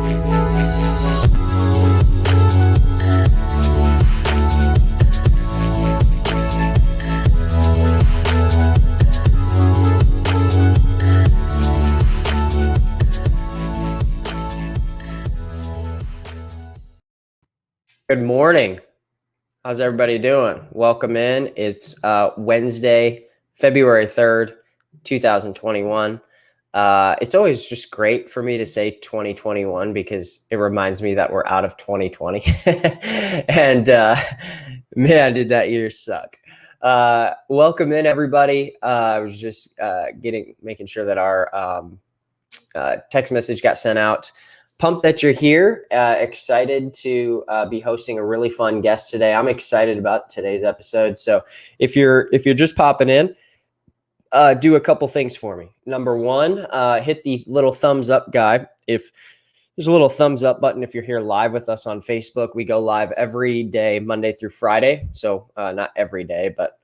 Good morning. How's everybody doing? Welcome in. It's Wednesday, February 3rd, 2021. It's always just great for me to say 2021 because it reminds me that we're out of 2020. And man, did that year suck. Welcome in, everybody. I was just making sure that our text message got sent out. Pumped that you're here. Excited to be hosting a really fun guest today. I'm excited about today's episode. So if you're just popping in, do a couple things for me. Number one, hit the little thumbs up guy. If there's a little thumbs up button if you're here live with us on Facebook. We go live every day, Monday through Friday. So not every day, but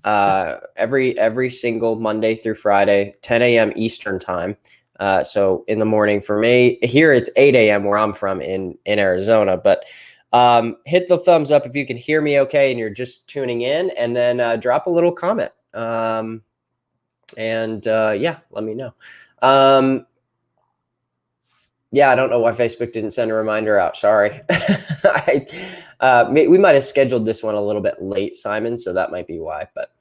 every single Monday through Friday, 10 a.m. Eastern time. So in the morning for me here, it's 8 a.m. where I'm from in Arizona, but hit the thumbs up if you can hear me okay and you're just tuning in, and then drop a little comment. Let me know. I don't know why Facebook didn't send a reminder out. Sorry. We might have scheduled this one a little bit late, Simon, so that might be why, but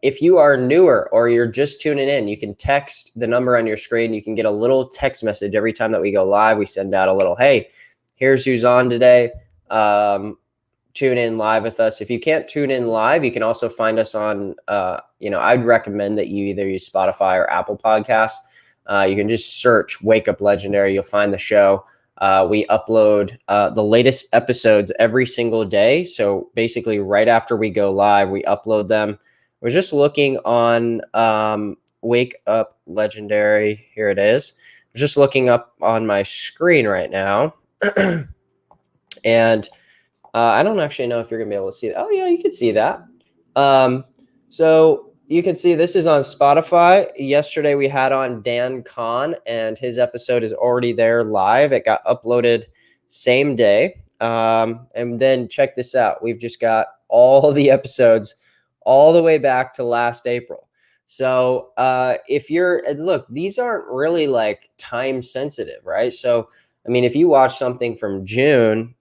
if you are newer or you're just tuning in, you can text the number on your screen. You can get a little text message every time that we go live. We send out a little, hey, here's who's on today. Tune in live with us. If you can't tune in live, you can also find us on, I'd recommend that you either use Spotify or Apple Podcasts. You can just search Wake Up Legendary. You'll find the show. We upload the latest episodes every single day. So basically right after we go live, we upload them. We're just looking on Wake Up Legendary. Here it is. I'm just looking up on my screen right now. And I don't actually know if you're going to be able to see that. Oh, yeah, you can see that. So you can see this is on Spotify. Yesterday we had on Dan Kahn, and his episode is already there live. It got uploaded same day. And then check this out. We've just got all the episodes all the way back to last April. So look, these aren't really like time sensitive, right? So, I mean, if you watch something from June,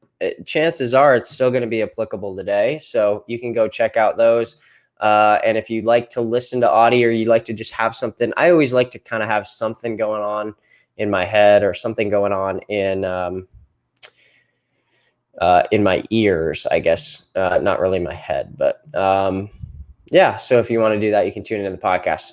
chances are it's still going to be applicable today. So you can go check out those. And if you like to listen to audio or you like to just have something, I always like to kind of have something going on in my head or something going on in my ears, I guess, not really my head, but so if you want to do that, you can tune into the podcast.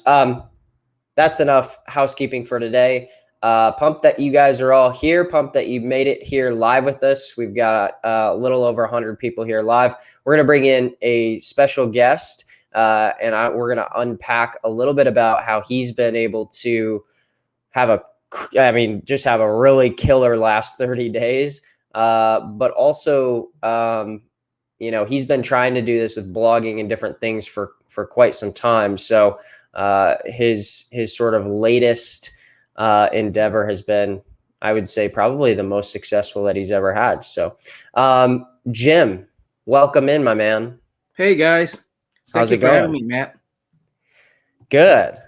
That's enough housekeeping for today. Pumped that you guys are all here. Pumped that you made it here live with us. We've got a little over 100 people here live. We're going to bring in a special guest, we're going to unpack a little bit about how he's been able to have a really killer last 30 days. But also, he's been trying to do this with blogging and different things for quite some time. So his sort of latest endeavor has been, I would say, probably the most successful that he's ever had. So, Jim, welcome in, my man. Hey guys, how's it going? Thank you for having me, Matt. Good.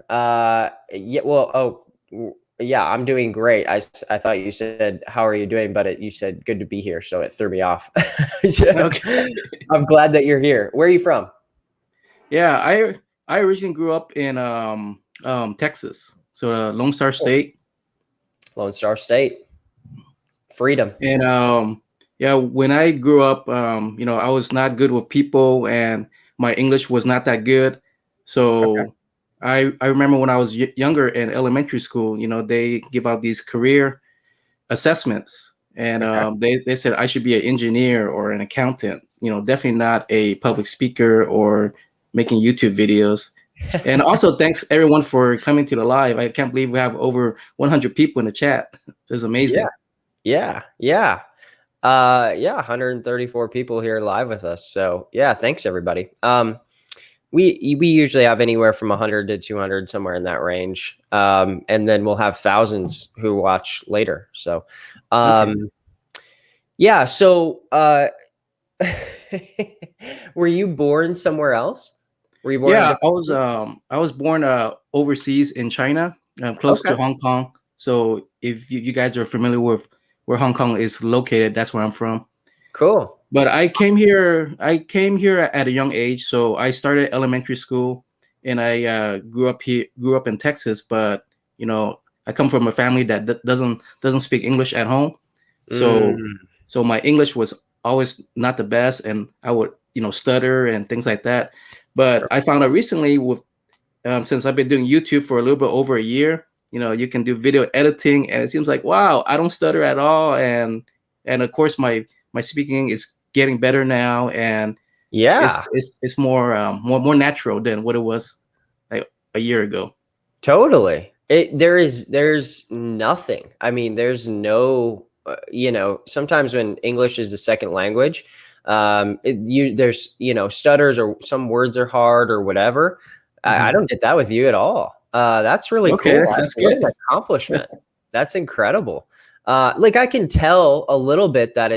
I'm doing great. I thought you said, how are you doing? But you said, good to be here. So it threw me off. Okay. I'm glad that you're here. Where are you from? Yeah, I originally grew up in Texas. So Lone Star State. Lone Star State. Freedom. And when I grew up, I was not good with people and my English was not that good. So okay. I remember when I was younger in elementary school, they give out these career assessments, and okay. They said I should be an engineer or an accountant, definitely not a public speaker or making YouTube videos. And also thanks everyone for coming to the live. I can't believe we have over 100 people in the chat. It's amazing. Yeah. 134 people here live with us. So yeah, thanks everybody. We usually have anywhere from 100 to 200, somewhere in that range, and then we'll have thousands who watch later. So, Okay. yeah. So, were you born somewhere else? Were you born in a Yeah, different country? I was born overseas in China, close Okay, to Hong Kong. So if you guys are familiar with where Hong Kong is located, that's where I'm from. cool. But I came here at a young age. So I started elementary school, and I grew up in Texas. But you know, I come from a family that doesn't speak English at home. So Mm, so my English was always not the best, and I would stutter and things like that. But sure. I found out recently with since I've been doing YouTube for a little bit over a year, you can do video editing, and it seems like wow, I don't stutter at all, and of course my speaking is getting better now, and Yeah. it's more natural than what it was like a year ago. Totally. There's nothing. I mean, there's no sometimes when English is a second language, there's stutters or some words are hard or whatever. I Mhm. don't get that with you at all. That's really Okay, cool. that's What good. an accomplishment. That's incredible. Like I can tell a little bit that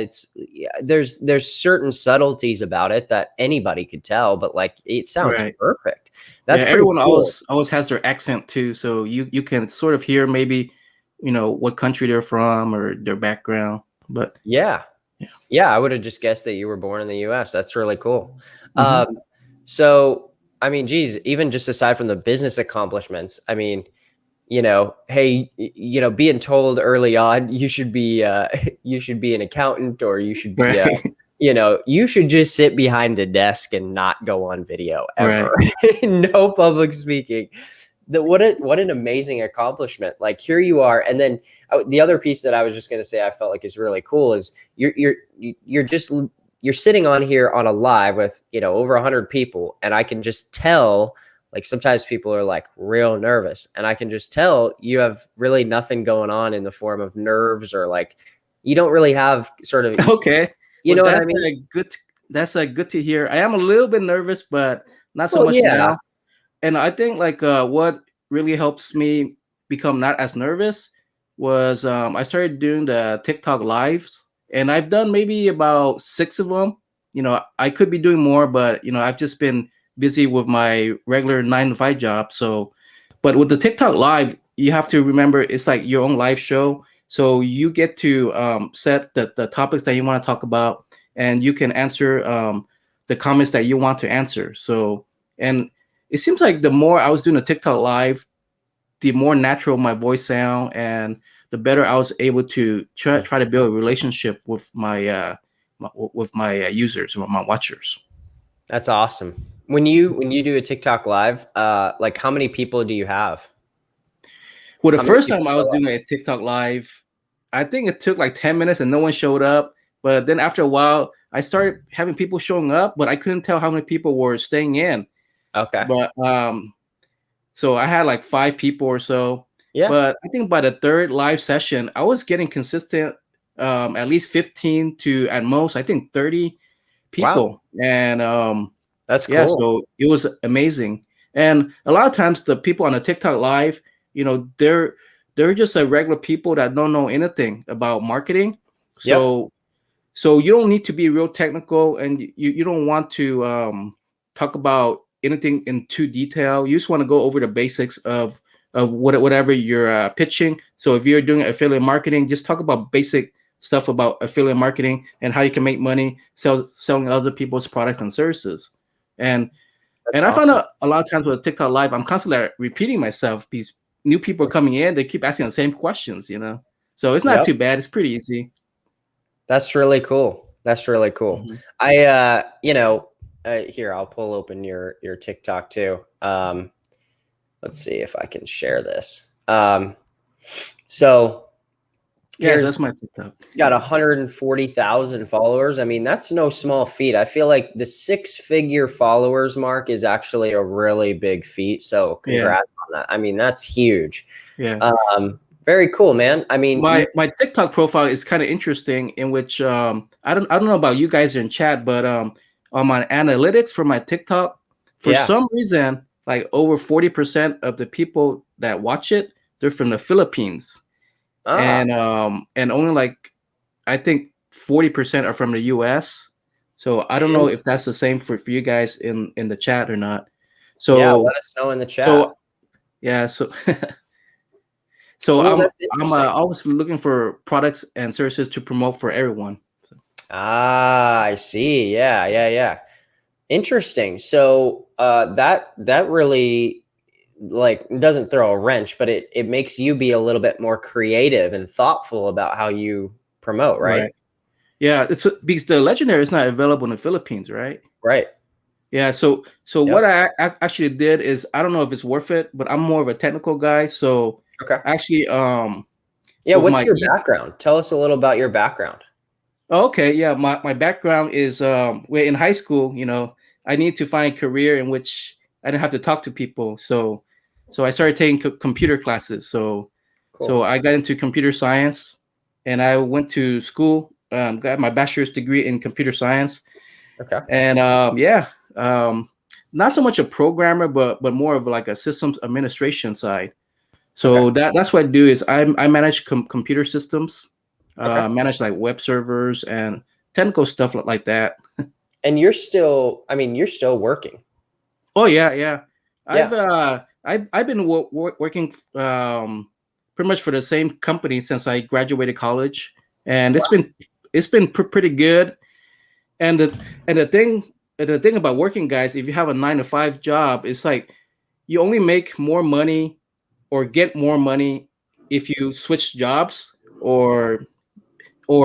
there's certain subtleties about it that anybody could tell, but like it sounds Right. perfect. Yeah, That's pretty everyone cool. always has their accent too, so you can sort of hear maybe what country they're from or their background. But Yeah. yeah. Yeah, I would have just guessed that you were born in the US. That's really cool. Hmm. So, I mean, geez, even just aside from the business accomplishments, I mean, hey, being told early on you should be you should be an accountant or you should be Right. you should just sit behind a desk and not go on video ever. Right. No public speaking. What an amazing accomplishment. Like here you are, and then the other piece that I was just going to say I felt like is really cool is you're just you're sitting on here on a live with over 100 people, and I can just tell, like sometimes people are like real nervous, and I can just tell you have really nothing going on in the form of nerves, or like you don't really have sort of, Okay. you Well, know what I mean? that's a good to hear. I am a little bit nervous, but not so Well, much yeah. now. And I think like what really helps me become not as nervous was I started doing the TikTok lives, and I've done maybe about 6 of them. I could be doing more, but I've just been busy with my regular 9 to 5 job. So, but with the TikTok live, you have to remember it's like your own live show. So you get to set the topics that you want to talk about, and you can answer the comments that you want to answer. So, and it seems like the more I was doing a TikTok live, the more natural my voice sound, and the better I was able to try to build a relationship with my users or my watchers. That's awesome. When you do a TikTok live, like how many people do you have? Well, the How many first people time I was show up? doing a TikTok live, I think it took like 10 minutes and no one showed up. But then after a while, I started having people showing up, but I couldn't tell how many people were staying in. Okay. But so I had like 5 people or so. Yeah. But I think by the third live session, I was getting consistent, at least 15 to at most, I think 30 Wow. people. And That's yeah, cool. so it was amazing. And a lot of times the people on the TikTok live, they're just a regular people that don't know anything about marketing. Yep. So you don't need to be real technical, and you don't want to talk about anything in too detail. You just want to go over the basics of whatever you're pitching. So if you're doing affiliate marketing, just talk about basic stuff about affiliate marketing and how you can make money selling other people's products and services. And That's and I found awesome. out a lot of times with TikTok live, I'm constantly repeating myself. These new people are coming in, they keep asking the same questions. So it's not Yep. too bad. It's pretty easy. That's really cool. That's really cool. Mhm. I here I'll pull open your TikTok too. Let's see if I can share this. So Yes, here's that's my TikTok. got 140,000 followers. I mean, that's no small feat. I feel like the six-figure followers mark is actually a really big feat. So Yeah, congrats on that. I mean, that's huge. yeah. Very cool, man. I mean, My TikTok profile is kind of interesting, in which I don't know about you guys in chat, but on my analytics for my TikTok, For Yeah. some reason, like over 40% of the people that watch it, they're from the Philippines, Ah, and only like I think 40% are from the US. So I don't know if that's the same for you guys in the chat or not. yeah. So Let us know in the chat. so yeah, so Oh, I'm that's interesting. always looking for products and services to promote for everyone. Ah, I see. Yeah, yeah, yeah. Interesting. So, that really like doesn't throw a wrench, but it makes you be a little bit more creative and thoughtful about how you promote, right? Right. Yeah, it's because the legendary is not available in the Philippines, right? Right. Yeah, so what Yep. I actually did is I don't know if it's worth it, but I'm more of a technical guy. So Okay. actually, Yeah. with What's my your background? Tell us a little about your background. oh, okay, yeah, my background is well, in high school, I need to find a career in which I didn't have to talk to people. So I started taking computer classes. So Cool. I got into computer science, and I went to school, got my bachelor's degree in computer science, Okay. and yeah, um, not so much a programmer, but more of like a systems administration side. Okay. So that's what I do is I manage computer systems, Okay. manage like web servers and technical stuff like that. And you're still, I mean, you're still working. Oh yeah, yeah. Yeah. I've been working pretty much for the same company since I graduated college, and it's been pretty good. And the thing about working, guys, if you have a 9 to 5 job, it's like you only make more money or get more money if you switch jobs, or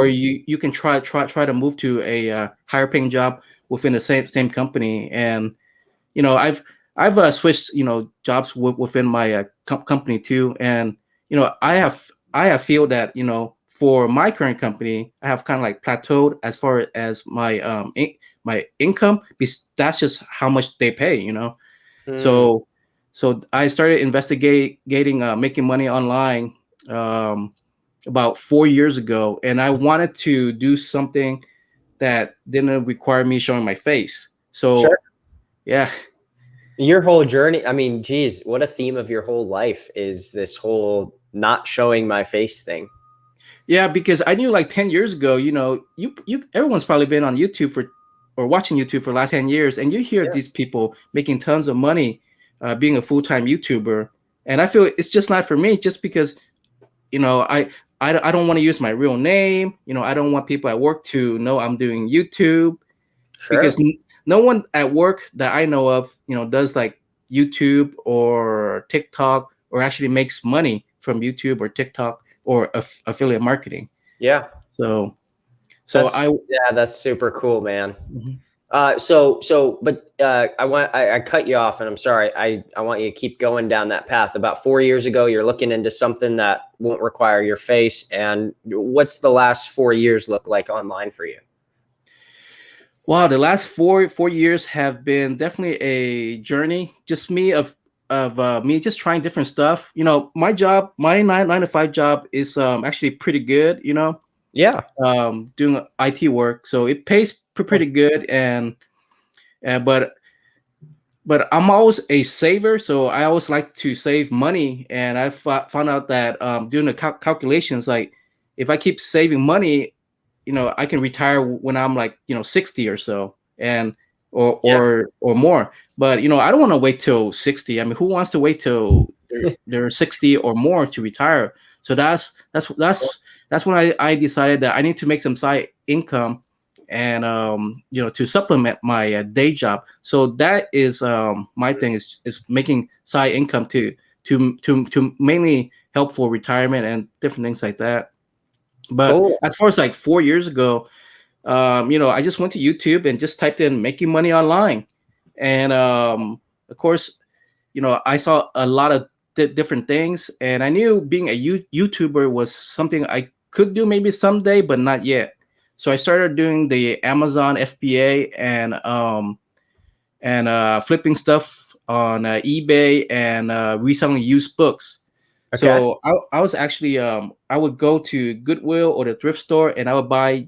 you can try to move to a higher paying job within the same company. And I've switched jobs within my company too. And I have feel that for my current company I have kind of like plateaued as far as my income, because that's just how much they pay. Hmm. So I started investigating making money online um, about 4 years ago, and I wanted to do something that didn't require me showing my face. Sure. So yeah, Your whole journey, I mean, geez, what a theme of your whole life is this whole not showing my face thing. yeah, because I knew like 10 years ago, you everyone's probably been on YouTube or watching YouTube for the last 10 years, and you hear Yeah. these people making tons of money being a full-time YouTuber, and I feel it's just not for me, just because you know I I don't want to use my real name. I don't want people at work to know I'm doing YouTube, because Sure. no one at work that I know of, does like YouTube or TikTok, or actually makes money from YouTube or TikTok or affiliate marketing. Yeah. So, so That's I. yeah, that's super cool, man. Mhm. But I cut you off, and I'm sorry. I want you to keep going down that path. About 4 years ago, you're looking into something that won't require your face. And what's the last 4 years look like online for you? Wow, the last four years have been definitely a journey. Just me of me just trying different stuff. My job, my nine to five job is actually pretty good. Yeah. Doing IT work, so it pays pretty good, and but I'm always a saver, so I always like to save money. And I found out that doing the calculations, like if I keep saving money, I can retire when I'm like 60 or so, and Yeah. or more. But I don't want to wait till 60. I mean, who wants to wait till they're 60 or more to retire? So that's when I decided that I need to make some side income, and to supplement my day job. So that is my thing, is making side income to mainly help for retirement and different things like that. But Cool. as far as like 4 years ago, I just went to YouTube and just typed in making money online, and of course, I saw a lot of different things, and I knew being a YouTuber was something I could do maybe someday, but not yet. So I started doing the Amazon FBA, and flipping stuff on eBay, and reselling used books. Okay. So I was actually I would go to Goodwill or the thrift store, and I would buy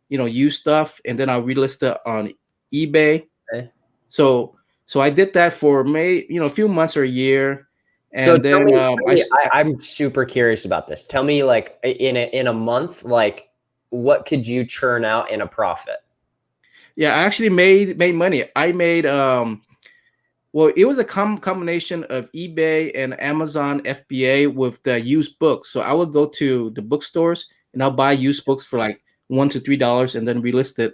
used stuff, and then I'll relist it on eBay. Okay. So So I did that for a few months or a year, So and then I'm super curious about this. Tell me, like, in a month, like, what could you churn out in a profit? yeah, I actually made money. I made well, it was a combination of eBay and Amazon FBA with the used books. So I would go to the bookstores and I'll buy used books for like $1 to $3 and then relist it.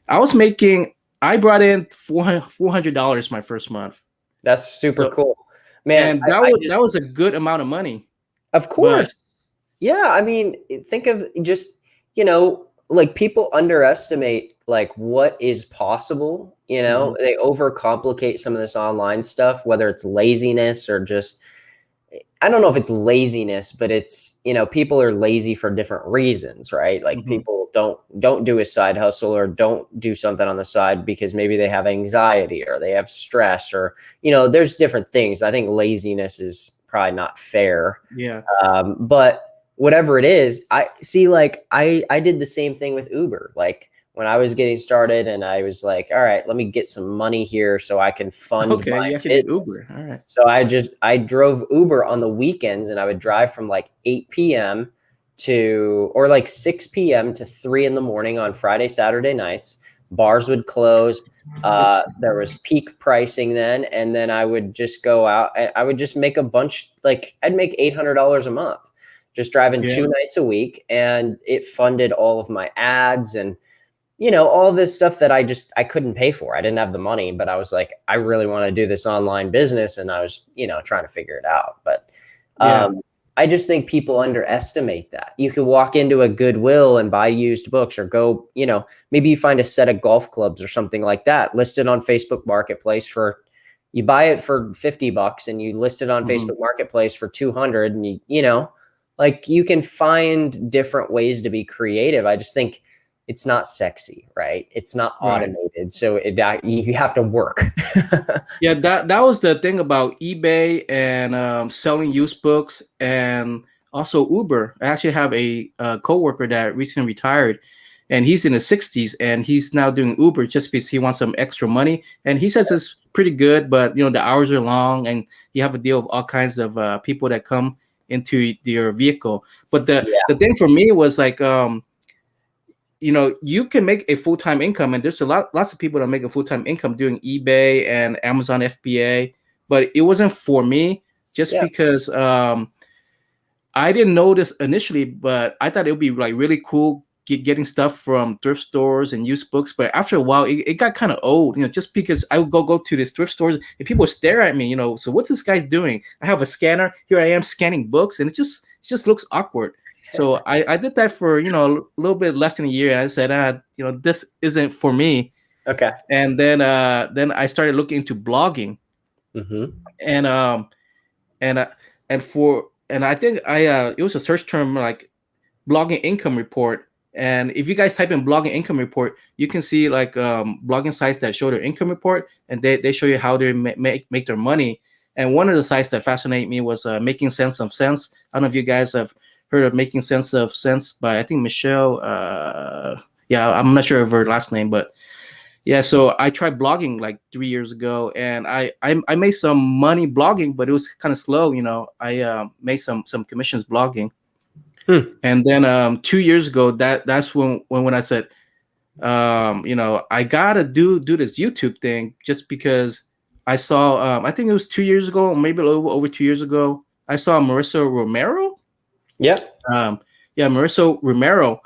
I was making. I brought in $400 my first month. That's super So cool, man. and that I was that just, was a good amount of money. of But course, yeah. I mean, think of just, like, people underestimate like what is possible. mhm, They overcomplicate some of this online stuff, whether it's laziness or just, I don't know if it's laziness, but it's, people are lazy for different reasons, right? Like, mhm, people don't do a side hustle or don't do something on the side because maybe they have anxiety or they have stress or, there's different things. I think laziness is probably not fair. yeah. But whatever it is, I see, like, I did the same thing with Uber. Like, when I was getting started and I was like, all right, let me get some money here so I can fund Okay, my you actually did business. Uber. All right. So I drove Uber on the weekends, and I would drive from like 8 p.m. to, or like 6 p.m. to 3 in the morning on Friday, Saturday nights. Bars would close. Oops. There was peak pricing then, and then I would just go out. I would just make a bunch. Like, I'd make $800 a month, just driving Yeah. 2 nights a week, and it funded all of my ads and, all this stuff that I couldn't pay for. I didn't have the money, but I was like, I really want to do this online business, and I was, trying to figure it out. But Yeah. I just think people underestimate that. You can walk into a Goodwill and buy used books, or go, maybe you find a set of golf clubs or something like that listed on Facebook Marketplace for, you buy it for $50 and you list it on Mhm. Facebook Marketplace for 200, and like, you can find different ways to be creative. I just think it's not sexy, right? It's not Right. automated. So you have to work. Yeah, that was the thing about eBay and selling used books and also Uber. I actually have a coworker that recently retired, and he's in his 60s, and he's now doing Uber just because he wants some extra money. And he says it's pretty good, but the hours are long, and you have to deal with all kinds of people that come into your vehicle. But the Yeah. thing for me was like you can make a full-time income, and there's lots of people that make a full-time income doing eBay and Amazon FBA, but it wasn't for me just Yeah. because I didn't notice initially, but I thought it would be like really cool getting stuff from thrift stores and used books. But after a while, it got kind of old, just because I would go to these thrift stores and people would stare at me, so what's this guy's doing? I have a scanner here, I am scanning books, and it just looks awkward. So I did that for a little bit less than a year, and I said, this isn't for me. Okay. And then I started looking into blogging, Mm-hmm. and and uh, and I think it was a search term like blogging income report. And if you guys type in blogging income report, you can see like blogging sites that show their income report, and they show you how they make their money. And one of the sites that fascinated me was Making Sense of Sense. I don't know if you guys have heard of Making Sense of Sense by, I think, Michelle. Yeah, I'm not sure of her last name, but yeah. So I tried blogging like 3 years ago, and I made some money blogging, but it was kind of slow. I made some commissions blogging. Hmm. And then 2 years ago, that's when I said, I gotta do this YouTube thing, just because I saw, I think it was 2 years ago, maybe a little over 2 years ago, I saw Marissa Romero. Yeah. Um, yeah, Marissa Romero,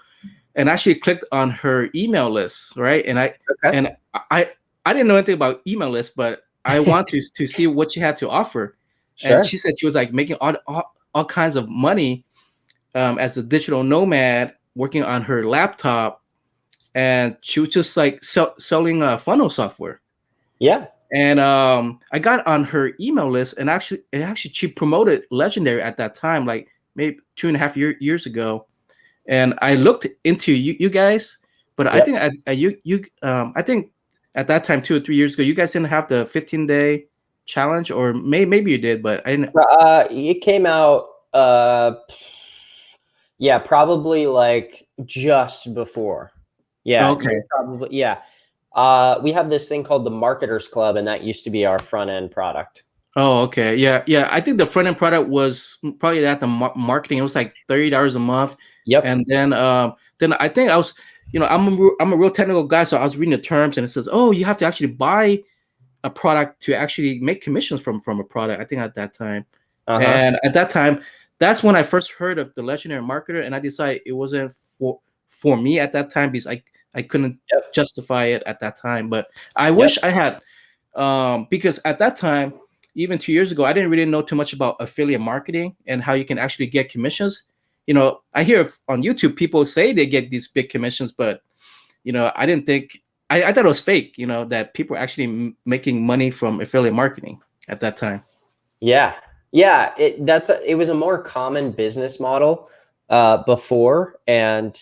and actually clicked on her email list, right? And I Okay. and I I didn't know anything about email lists, but I want to see what she had to offer. And Sure. she said she was like making all kinds of money as a digital nomad, working on her laptop, and she was just like selling funnel software. Yeah. And I got on her email list, and actually she promoted Legendary at that time, like maybe 2.5 years ago. And I looked into you guys, but I Yep. think I think at that time 2 or 3 years ago, you guys didn't have the 15-day challenge, or maybe you did, but I didn't. It came out. Yeah, probably like just before. Yeah, Okay. probably. Yeah. We have this thing called the Marketers Club, and that used to be our front end product. Oh, okay. Yeah, yeah. I think the front end product was probably at the marketing. It was like $30 a month, Yep. and then I think I was, I'm a real technical guy, so I was reading the terms, and it says, oh, you have to actually buy a product to actually make commissions from a product. I think at that time, Uh-huh. and at that time, that's when I first heard of the legendary marketer, and I decided it wasn't for me at that time because I couldn't Yep. justify it at that time. But I Yep. wish I had, because at that time, even 2 years ago, I didn't really know too much about affiliate marketing and how you can actually get commissions. I hear on YouTube people say they get these big commissions, but I didn't think I thought it was fake. That people were actually making money from affiliate marketing at that time. Yeah. Yeah. It was a more common business model before, and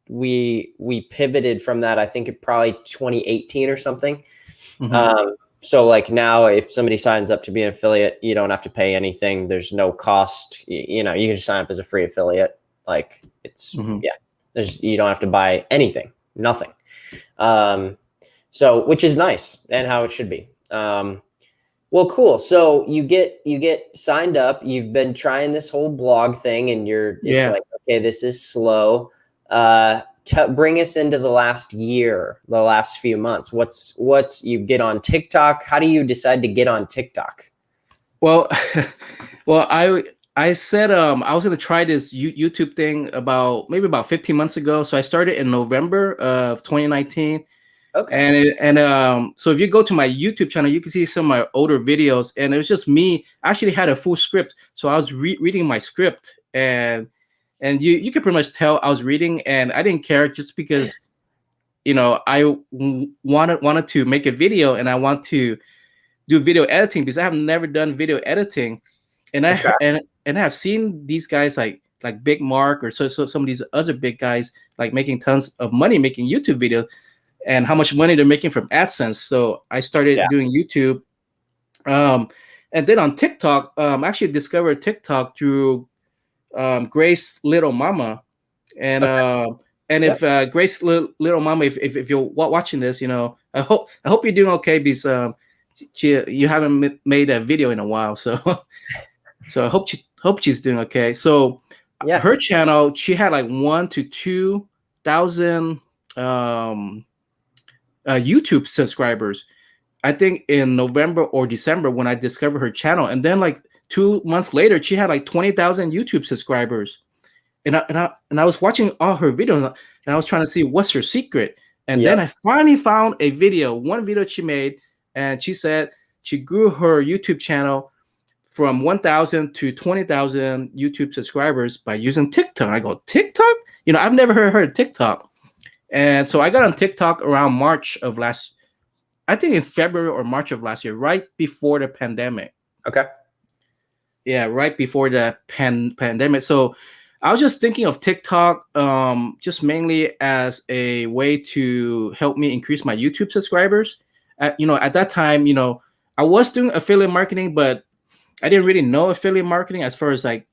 we pivoted from that. I think it probably 2018 or something. Mm-hmm. So like now, if somebody signs up to be an affiliate, you don't have to pay anything. There's no cost. You can just sign up as a free affiliate. Like Mm-hmm. yeah, you don't have to buy anything, nothing. So which is nice and how it should be. Well, cool. So you get signed up. You've been trying this whole blog thing, and it's Yeah. like, okay, this is slow. Bring us into the last year, the last few months. What's you get on TikTok? How do you decide to get on TikTok? Well, well, I said I was gonna try this YouTube thing maybe about 15 months ago. So I started in November of 2019. Okay. And so if you go to my YouTube channel, you can see some of my older videos, and it was just me. I actually had a full script, so I was reading my script, and you can pretty much tell I was reading, and I didn't care just because I wanted to make a video, and I want to do video editing because I have never done video editing, and Okay. I have seen these guys like Big Mark or so some of these other big guys like making tons of money making YouTube videos and how much money they're making from AdSense. So I started Yeah. doing YouTube. And then on TikTok, I actually discovered TikTok through Grace Little Mama. And Okay. and if Yep. Grace Little Mama, if you're watching this, I hope you're doing okay because you haven't made a video in a while. So so I hope she's doing okay. So Yeah. her channel, she had like 1 to 2 thousand YouTube subscribers. I think in November or December when I discovered her channel, and then like 2 months later, she had like 20,000 YouTube subscribers. And I was watching all her videos, and I was trying to see what's her secret. And then Yep. I finally found one video she made, and she said she grew her YouTube channel from 1,000 to 20,000 YouTube subscribers by using TikTok. I go, TikTok? I've never heard of TikTok. And so I got on TikTok around I think in February or March of last year, right before the pandemic. Okay. Yeah, right before the pandemic. So I was just thinking of TikTok just mainly as a way to help me increase my YouTube subscribers. At that time, I was doing affiliate marketing, but I didn't really know affiliate marketing as far as like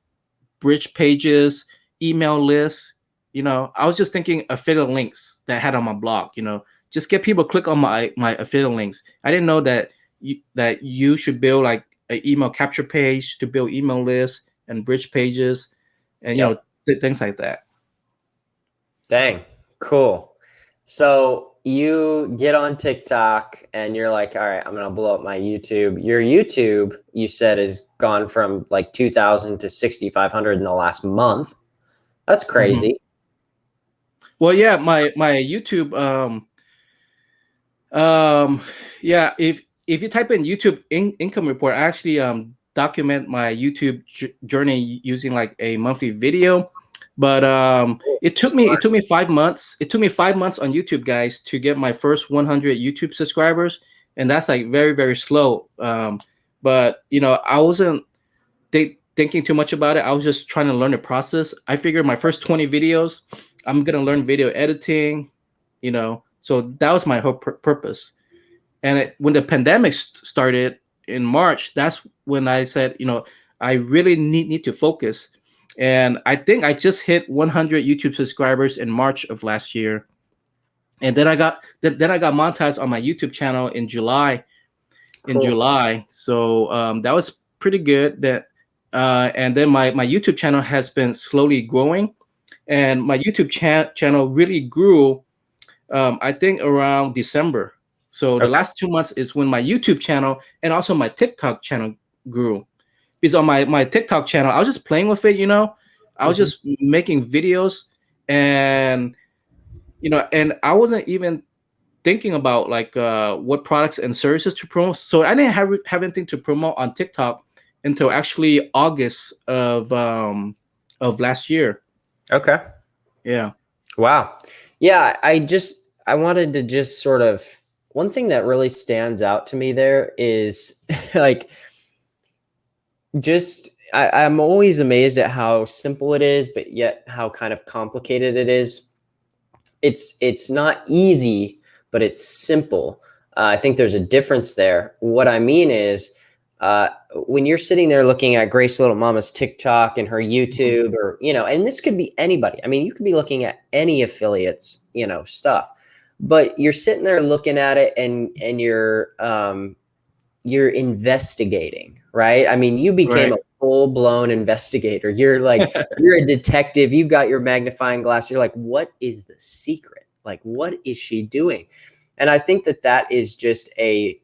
bridge pages, email lists. I was just thinking affiliate links that I had on my blog. Just get people click on my affiliate links. I didn't know that you should build like an email capture page to build email lists and bridge pages, and Yep. things like that. Dang. Cool. So you get on TikTok and you're like, all right, I'm gonna blow up my YouTube. Your YouTube, you said, has gone from like 2,000 to 6,500 in the last month. That's Mhm. crazy. Well, yeah, my YouTube, um, yeah, if you type in YouTube income report, I actually document my YouTube journey using like a monthly video. But it took me 5 months. It took me 5 months on YouTube, guys, to get my first 100 YouTube subscribers, and that's like very very slow. But I wasn't thinking too much about it. I was just trying to learn the process. I figured my first 20 videos, I'm gonna learn video editing. So that was my whole purpose. And when the pandemic started in March, that's when I said, I really need to focus. And I think I just hit 100 YouTube subscribers in March of last year. And then I got monetized on my YouTube channel in July. Cool. So that was pretty good. And then my YouTube channel has been slowly growing, and my YouTube channel really grew. I think around December. So the Okay. last 2 months is when my YouTube channel and also my TikTok channel grew. Because on my TikTok channel, I was just playing with it. I was Hmm. just making videos, and and I wasn't even thinking about like what products and services to promote. So I didn't have anything to promote on TikTok until actually August of last year. Okay. Yeah. Wow. Yeah, I wanted to just sort of, one thing that really stands out to me there is like, just I'm always amazed at how simple it is, but yet how kind of complicated it is. It's not easy, but it's simple. I think there's a difference there. What I mean is, when you're sitting there looking at Grace Little Mama's TikTok and her Mhm. YouTube, or and this could be anybody. I mean, you could be looking at any affiliates, stuff, but you're sitting there looking at it, and you're investigating, right? I mean, you became Right. a full-blown investigator. You're a detective. You've got your magnifying glass. You're like, what is the secret? Like, what is she doing? And I think that is just a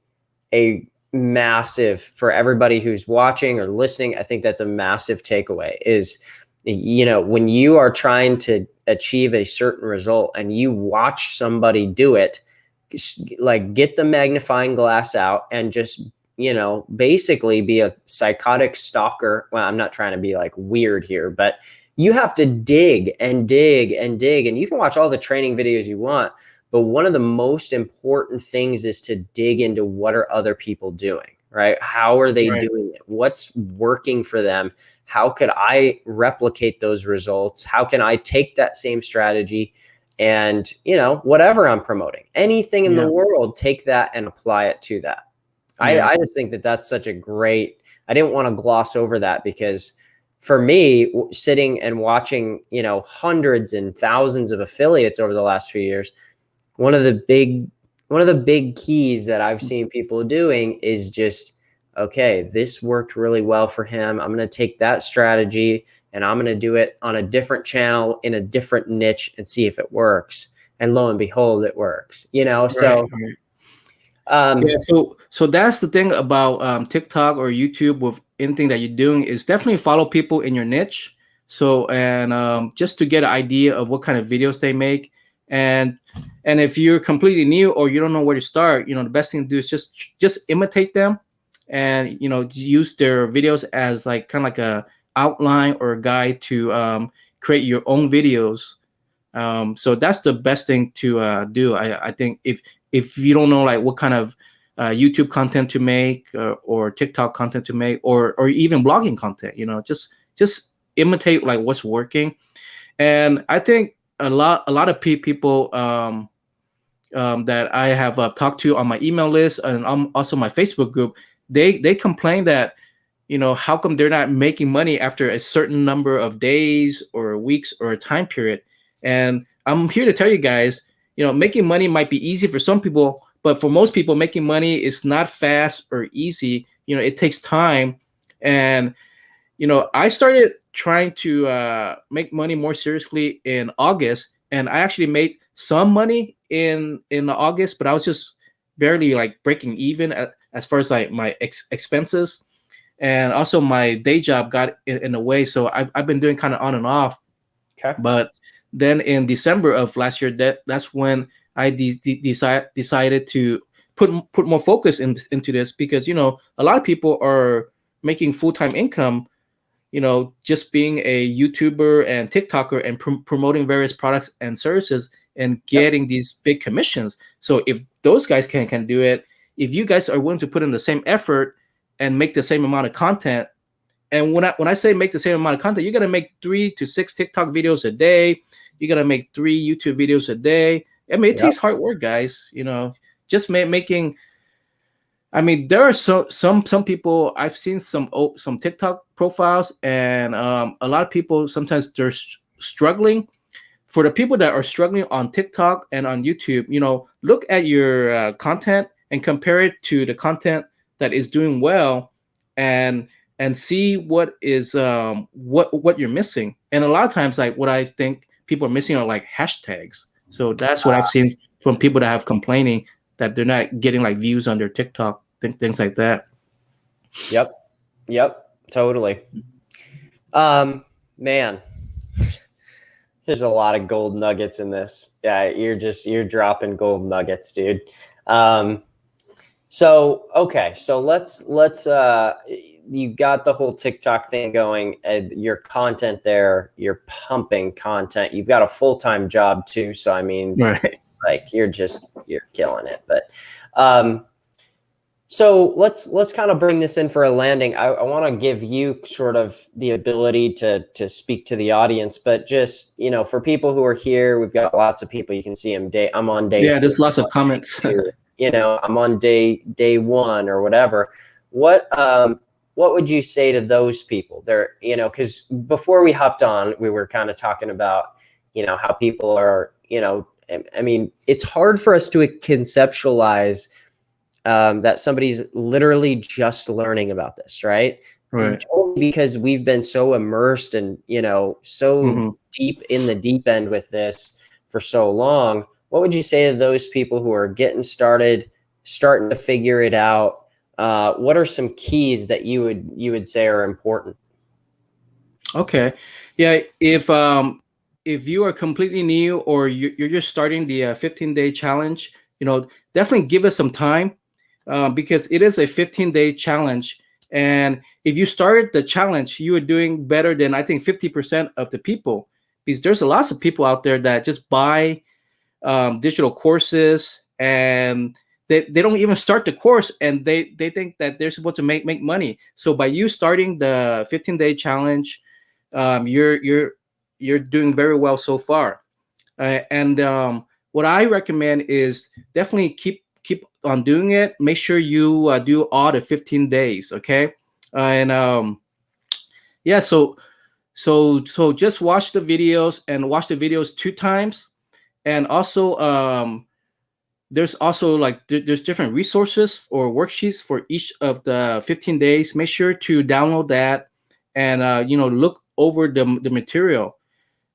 massive, for everybody who's watching or listening. I think that's a massive takeaway is, when you are trying to achieve a certain result and you watch somebody do it, like, get the magnifying glass out and just basically be a psychotic stalker. Well, I'm not trying to be like weird here, but you have to dig and dig and dig, and you can watch all the training videos you want, but one of the most important things is to dig into what are other people doing, right? How are they Right. doing it? What's working for them? How could I replicate those results? How can I take that same strategy and, whatever I'm promoting, anything in the Yeah. world, take that and apply it to that. Yeah. I just think that that's such a great, I didn't want to gloss over that, because for me, sitting and watching, hundreds and thousands of affiliates over the last few years, one of the big keys that I've seen people doing is just, okay, this worked really well for him. I'm going to take that strategy and I'm going to do it on a different channel in a different niche and see if it works. And lo and behold, it works. Right. So Right. um, Yeah, so that's the thing about TikTok or YouTube. With anything that you're doing, is definitely follow people in your niche. So, and just to get an idea of what kind of videos they make, and and if you're completely new or you don't know where to start, the best thing to do is just imitate them, and use their videos as like kind of like a outline or a guide to create your own videos. So that's the best thing to do. I think if you don't know like what kind of YouTube content to make, or TikTok content to make, or even blogging content, just imitate like what's working. And I think a lot of people that I have talked to on my email list and also my Facebook group, they complain that how come they're not making money after a certain number of days or weeks or a time period. And I'm here to tell you guys, making money might be easy for some people, but for most people, making money is not fast or easy. It takes time. And I started trying to make money more seriously in August, and I actually made some money in August, but I was just barely like breaking even as far as like my expenses, and also my day job got in the way. So I've been doing kind of on and off. okay. But then in December of last year, that's when I decided to put more focus into this, because a lot of people are making full-time income, just being a YouTuber and TikToker and promoting various products and services and Yep. getting these big commissions. So if those guys can do it, if you guys are willing to put in the same effort and make the same amount of content, and when I say make the same amount of content, you're gonna make 3 to 6 TikTok videos a day. You're gonna make 3 YouTube videos a day. I mean, it Yep. takes hard work, guys. Just making. I mean, there are some people. I've seen some TikTok profiles, and a lot of people sometimes they're struggling for the people that are struggling on TikTok and on YouTube, look at your content and compare it to the content that is doing well, and see what is what you're missing. And a lot of times, like, what I think people are missing are like hashtags. So that's what I've seen from people that have complaining that they're not getting like views on their TikTok, things like that. Yep, totally. Man, there's a lot of gold nuggets in this. Yeah, you're dropping gold nuggets, dude. So let's you got the whole TikTok thing going, your content there, you're pumping content. You've got a full-time job too, so I mean, right. Like you're killing it. But so let's kind of bring this in for a landing. I want to give you sort of the ability to speak to the audience, but just, for people who are here, we've got lots of people. You can see them. I'm on day. Yeah, there's lots of comments. I'm on day 1 or whatever. What would you say to those people? They're, because before we hopped on, we were kind of talking about, how people are, I mean, it's hard for us to conceptualize that somebody's literally just learning about this, right? Right. Only because we've been so immersed and, so deep in the deep end with this for so long. What would you say to those people who are getting started, starting to figure it out? What are some keys that you would say are important? Okay. Yeah. If you are completely new, or you're just starting the 15-day challenge, definitely give us some time, because it is a 15-day challenge. And if you started the challenge, you are doing better than, I think, 50% of the people, because there's lots of people out there that just buy digital courses, and they don't even start the course, and they think that they're supposed to make money. So by you starting the 15-day challenge, you're doing very well so far. And what I recommend is definitely keep on doing it. Make sure you do all the 15 days. Okay. Yeah. So just watch the videos, and watch the videos 2 times. And also, there's also there's different resources or worksheets for each of the 15 days. Make sure to download that, and look over the material.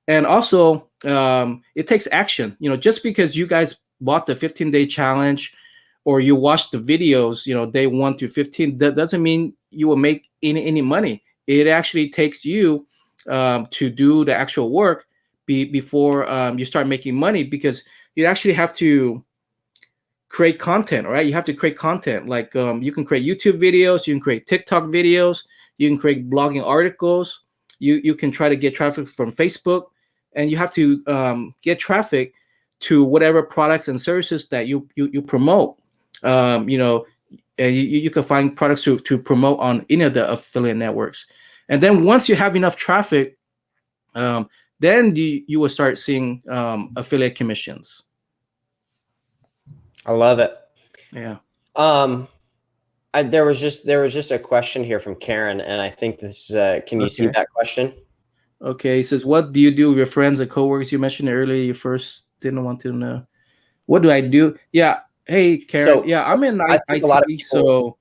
And also, it takes action. Just because you guys bought the 15-day challenge, or you watched the videos, day 1 to 15, that doesn't mean you will make any money. It actually takes you to do the actual work before you start making money, because you actually have to create content, right? You have to create content. Like, you can create YouTube videos, you can create TikTok videos, you can create blogging articles, you can try to get traffic from Facebook, and you have to get traffic to whatever products and services that you promote. And you can find products to promote on any of the affiliate networks. And then once you have enough traffic, then you will start seeing affiliate commissions. I love it. Yeah. There was just a question here from Karen, and I think this can you see that question? Okay, he says, what do you do with your friends and coworkers? You mentioned earlier you first didn't want to know. What do I do? Yeah. Hey, Karen. So, yeah, I'm in IT. A lot of people, so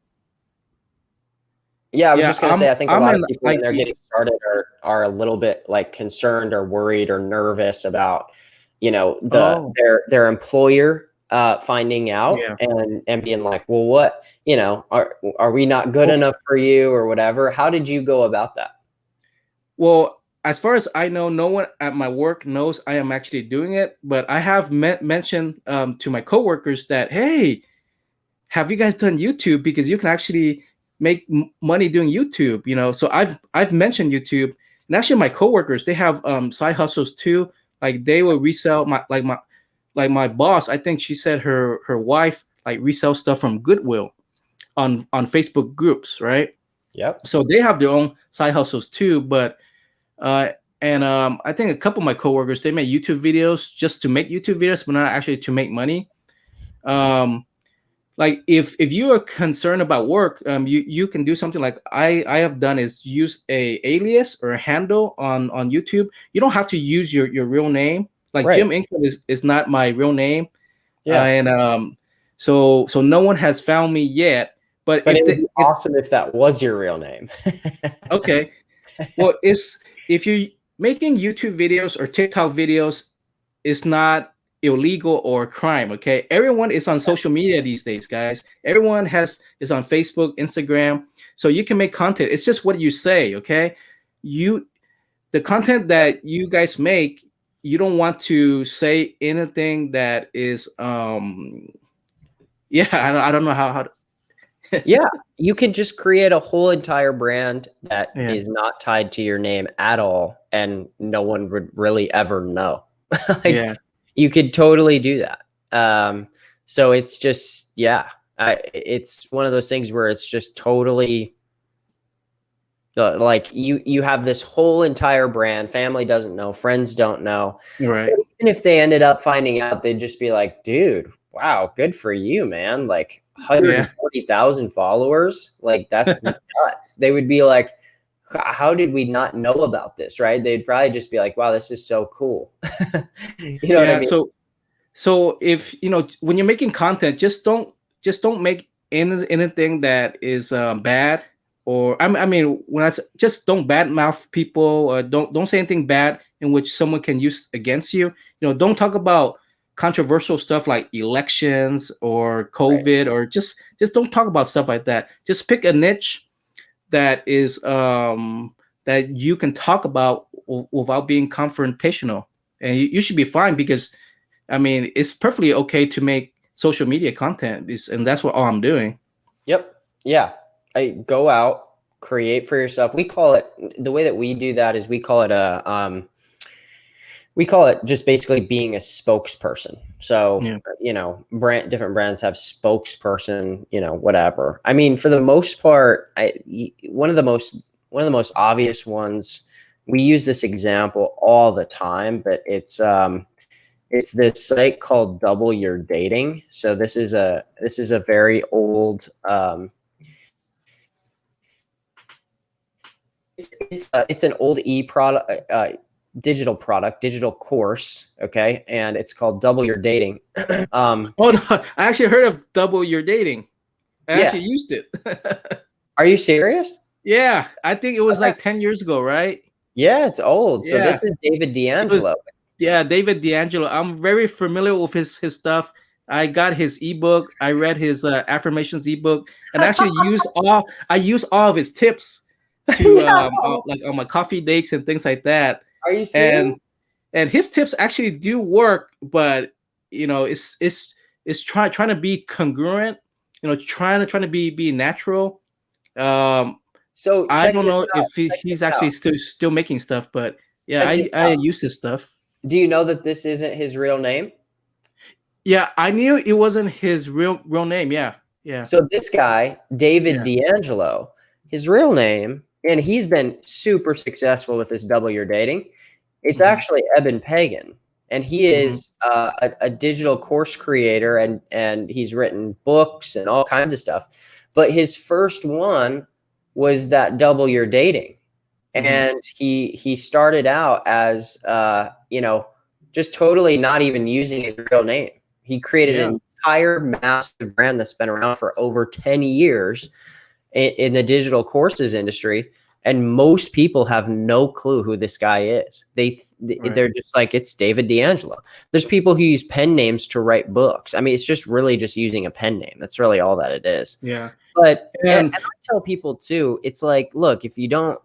yeah, I was just gonna say, I think a lot of people when they're getting started are a little bit like concerned or worried or nervous about, their employer finding out and being like, well, what, are we not good enough for you or whatever? How did you go about that? Well, as far as I know, no one at my work knows I am actually doing it, but I have mentioned to my coworkers that, hey, have you guys done YouTube? Because you can actually make money doing YouTube, So I've mentioned YouTube, and actually my coworkers, they have side hustles too. Like, they will resell my boss. I think she said her wife resells stuff from Goodwill on Facebook groups, right? Yep. So they have their own side hustles too, but and I think a couple of my coworkers, they make YouTube videos just to make YouTube videos, but not actually to make money. Like, if you are concerned about work, you can do something like I have done, is use a alias or a handle on YouTube. You don't have to use your real name. Like Right. Jim Inkman is not my real name, Yeah. and so no one has found me yet. But But it if would be the if awesome if that was your real name. okay, well, it's if you're making YouTube videos or TikTok videos, it's not illegal or crime. Okay, everyone is on social media these days, guys. Everyone is on Facebook, Instagram, so you can make content. It's just what you say. Okay, you the content that you guys make, you don't want to say anything that is yeah, I don't know how to, Yeah, you could just create a whole entire brand that yeah, is not tied to your name at all, and no one would really ever know. Like, yeah, you could totally do that. So it's just, yeah, it's one of those things where it's just totally like you have this whole entire brand. Family doesn't know, friends don't know. right, But even if they ended up finding out, they'd just be like, dude, wow, good for you, man. Like yeah, 140,000 followers. Like, that's nuts. They would be like, how did we not know about this? Right. They'd probably just be like, wow, this is so cool. You know what I yeah. mean? So if when you're making content, just don't make anything that is bad. Or I mean, when just don't badmouth people, or don't say anything bad in which someone can use against you. Don't talk about controversial stuff like elections or Right. COVID, or just don't talk about stuff like that. Just pick a niche that is that you can talk about without being confrontational, and you should be fine, because I mean, it's perfectly okay to make social media content, and that's what all I'm doing. Yep. Yeah. I go out, create for yourself. We call it, the way that we do that is we call it just basically being a spokesperson. So, Yeah. different brands have spokesperson, whatever. I mean, for the most part, one of the most obvious ones, we use this example all the time, but it's this site called Double Your Dating. So this is a very old, it's an old product, digital course, okay, and it's called Double Your Dating. um Oh no, I actually heard of Double Your Dating. I yeah, actually used it. are you serious? Yeah, I think it was Okay. like 10 years ago, right? Yeah, it's old. So Yeah, this is David it was. D'Angelo. Yeah, David D'Angelo. I'm very familiar with his stuff. I got his ebook. I read his affirmations ebook, and actually I use all of his tips to No, like on my coffee dates and things like that. are you serious? And his tips actually do work, but it's trying to be congruent, trying to be natural. um So I check don't this know out. if Check he's this out. actually still making stuff, but yeah, Check this I out. use his stuff. Do you know that this isn't his real name? Yeah, I knew it wasn't his real name. Yeah, yeah, So this guy, David yeah. D'Angelo, his real name, and he's been super successful with this Double Your Dating. It's Hmm. actually Eben Pagan, and he Hmm. is a digital course creator, and he's written books and all kinds of stuff. But his first one was that Double Your Dating, Hmm. and he started out as just totally not even using his real name. He created Yeah, an entire massive brand that's been around for over 10 years in the digital courses industry, and most people have no clue who this guy is. right. They're just like, it's David D'Angelo. There's people who use pen names to write books. I mean, it's just really just using a pen name. That's really all that it is. Yeah, But and and I tell people too, it's like, look, if you don't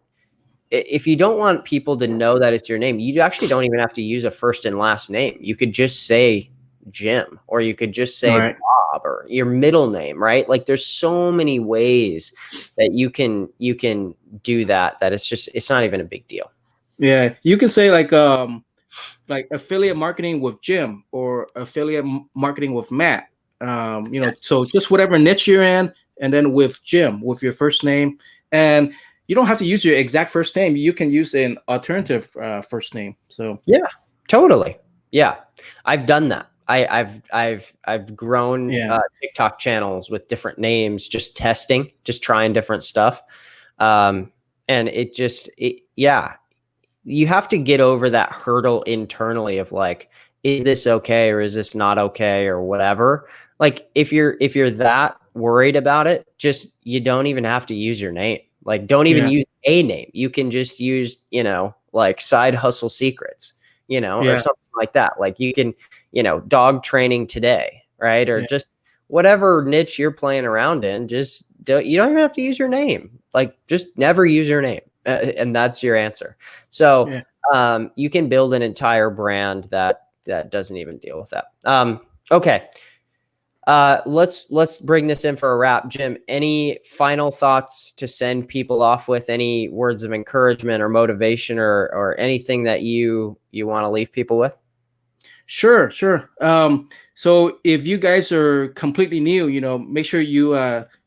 want people to know that it's your name, you actually don't even have to use a first and last name. You could just say Jim, or you could just say right. Bob, or your middle name, right? Like, there's so many ways that you can do that it's not even a big deal. Yeah, you can say like affiliate marketing with Jim, or affiliate marketing with Matt. So Yes. just whatever niche you're in, and then with Jim, with your first name, and you don't have to use your exact first name. You can use an alternative first name. So Yeah, totally. Yeah, I've done that. I've grown yeah, TikTok channels with different names, just testing, just trying different stuff, um, and yeah, you have to get over that hurdle internally of like, is this okay or is this not okay or whatever. Like if you're that worried about it, just you don't even have to use your name. Like don't even Yeah. use a name. You can just use, like side hustle secrets, or Yeah. something like that. Like you can, dog training today, right? Or Yeah. just whatever niche you're playing around in, you don't even have to use your name. Like just never use your name. And that's your answer. So Yeah. you can build an entire brand that doesn't even deal with that. Okay. Let's bring this in for a wrap. Jim, any final thoughts to send people off with? Any words of encouragement or motivation or anything that you want to leave people with? Sure, sure. So if you guys are completely new, make sure you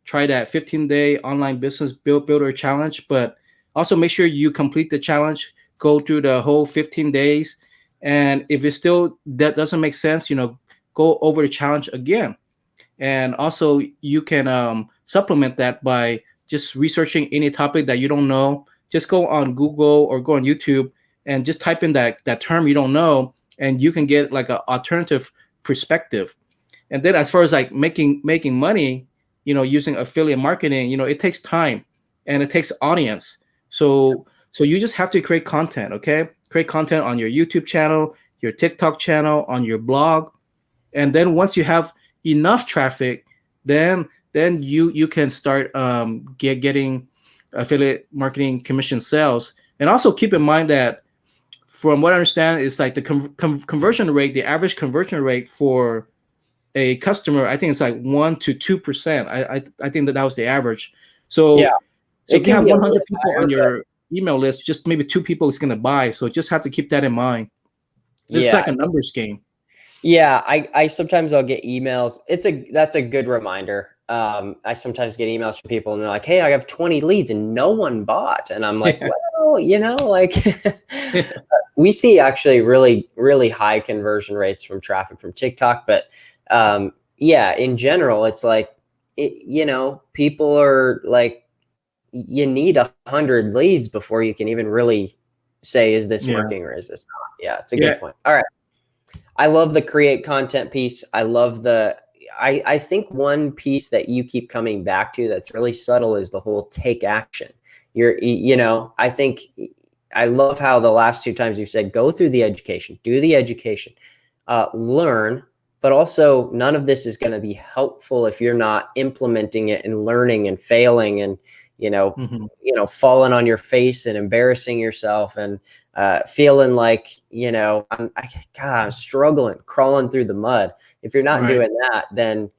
try that 15-day online business builder challenge, but also make sure you complete the challenge, go through the whole 15 days. And if it still that doesn't make sense, go over the challenge again. And also you can supplement that by just researching any topic that you don't know. Just go on Google or go on YouTube and just type in that term you don't know, and you can get like an alternative perspective. And then as far as like making money, using affiliate marketing, it takes time and it takes audience. So you just have to create content. Okay, create content on your YouTube channel, your TikTok channel, on your blog. And then once you have enough traffic, then you can start getting affiliate marketing commission sales. And also keep in mind that, from what I understand, is like the conversion rate, the average conversion rate for a customer, I think it's like 1 to 2%. I think that was the average. Yeah, So it if you can have be a 100 little people higher, on but your email list, just maybe 2 people is going to buy. So just have to keep that in mind. It's yeah, like a numbers game. yeah. I sometimes I'll get emails. That's a good reminder. I sometimes get emails from people and they're like, "Hey, I have 20 leads and no one bought," and I'm like, Yeah. "Well, like." We see actually really, really high conversion rates from traffic from TikTok, but yeah, in general, it's like, people are like, you need 100 leads before you can even really say, is this Yeah. working or is this not? Yeah, it's a Yeah. good point. All right. I love the create content piece. I love I think one piece that you keep coming back to that's really subtle is the whole take action. I think I love how the last two times you've said, go through the education, do the education, learn, but also none of this is going to be helpful if you're not implementing it and learning and failing and, Mm-hmm. falling on your face and embarrassing yourself and feeling like, I'm struggling, crawling through the mud. If you're not Right. doing that, then,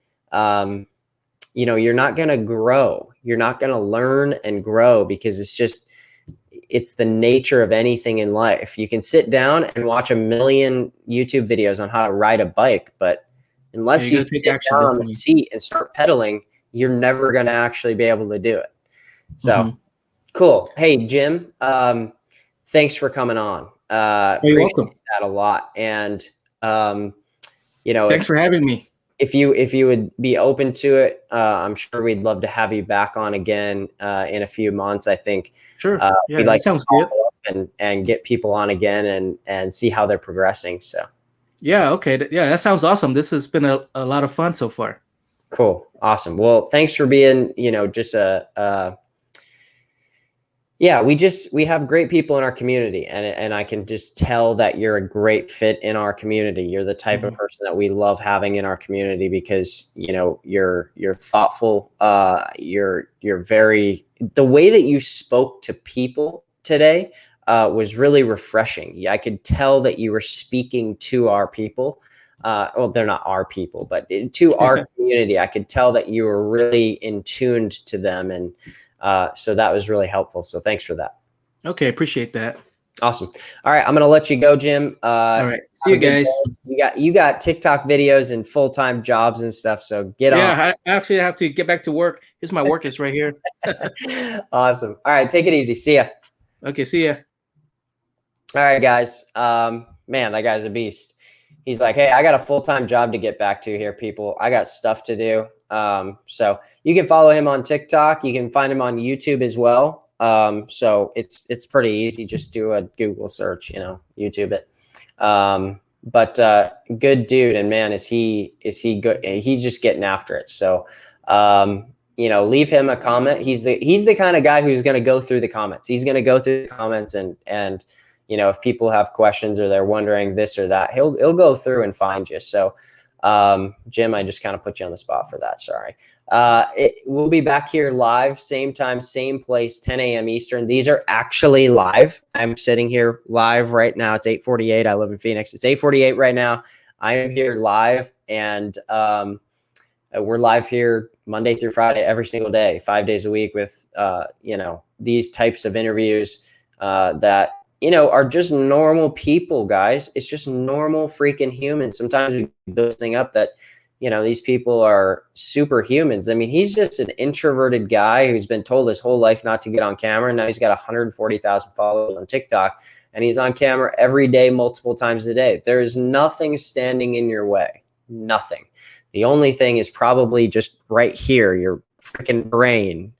you're not going to grow. You're not going to learn and grow because it's the nature of anything in life. You can sit down and watch a million YouTube videos on how to ride a bike, but Yeah, unless you you got to take sit action, down on the definitely. seat and start pedaling, you're never going to actually be able to do it. So Mm-hmm. cool. Hey, Jim, thanks for coming on. You're Appreciate welcome. that a lot. And, Thanks for having me. if you would be open to it, I'm sure we'd love to have you back on again in a few months. I think Sure. Yeah, we'd that like to sounds good. follow up and get people on again and see how they're progressing. So Yeah, okay. Yeah, that sounds awesome. This has been a lot of fun so far. cool, awesome. Well, thanks for being just yeah, we have great people in our community, and I can just tell that you're a great fit in our community. You're the type of Mhm. person that we love having in our community because you're thoughtful. You're very the way that you spoke to people today was really refreshing. Yeah, I could tell that you were speaking to our people. Well, they're not our people, but to our community. I could tell that you were really in tuned to them and. So that was really helpful. So thanks for that. Okay, appreciate that. Awesome. All right, I'm gonna let you go, Jim. All right. See Have you a good guys. day. You got TikTok videos and full-time jobs and stuff. So get on. Yeah, I actually have to get back to work. Here's my work is right here. Awesome. All right, take it easy. See ya. Okay, see ya. All right, guys. Man, that guy's a beast. He's like, hey, I got a full-time job to get back to here, people. I got stuff to do. So you can follow him on TikTok. You can find him on YouTube as well. So it's pretty easy. Just do a Google search, YouTube it. But good dude, and man, is he good? He's just getting after it. So leave him a comment. He's the kind of guy who's going to go through the comments. He's going to go through the comments and if people have questions or they're wondering this or that, he'll go through and find you. So Jim, I just kind of put you on the spot for that. Sorry. We'll be back here live, same time, same place, 10 a.m. Eastern. These are actually live. I'm sitting here live right now. It's 8:48. I live in Phoenix. It's 8:48 right now. I am here live, and we're live here Monday through Friday, every single day, 5 days a week with, these types of interviews that, are just normal people, guys. It's just normal freaking humans. Sometimes we build this thing up that, these people are superhumans. I mean, he's just an introverted guy who's been told his whole life not to get on camera. And now he's got 140,000 followers on TikTok, and he's on camera every day, multiple times a day. There is nothing standing in your way. Nothing. The only thing is probably just right here, your freaking brain.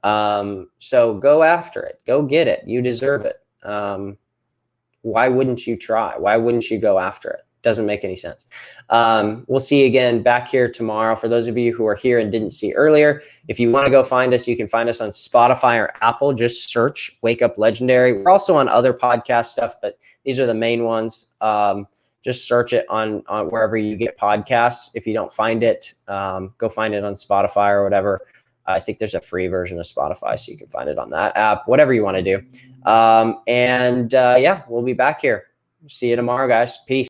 So go after it. Go get it. You deserve it. Why wouldn't you try? Why wouldn't you go after it? Doesn't make any sense. We'll see you again back here tomorrow. For those of you who are here and didn't see earlier, if you want to go find us, you can find us on Spotify or Apple. Just search Wake Up Legendary. We're also on other podcast stuff, but these are the main ones. Just search it on wherever you get podcasts. If you don't find it, go find it on Spotify or whatever. I think there's a free version of Spotify, so you can find it on that app, whatever you want to do. We'll be back here. See you tomorrow, guys. Peace.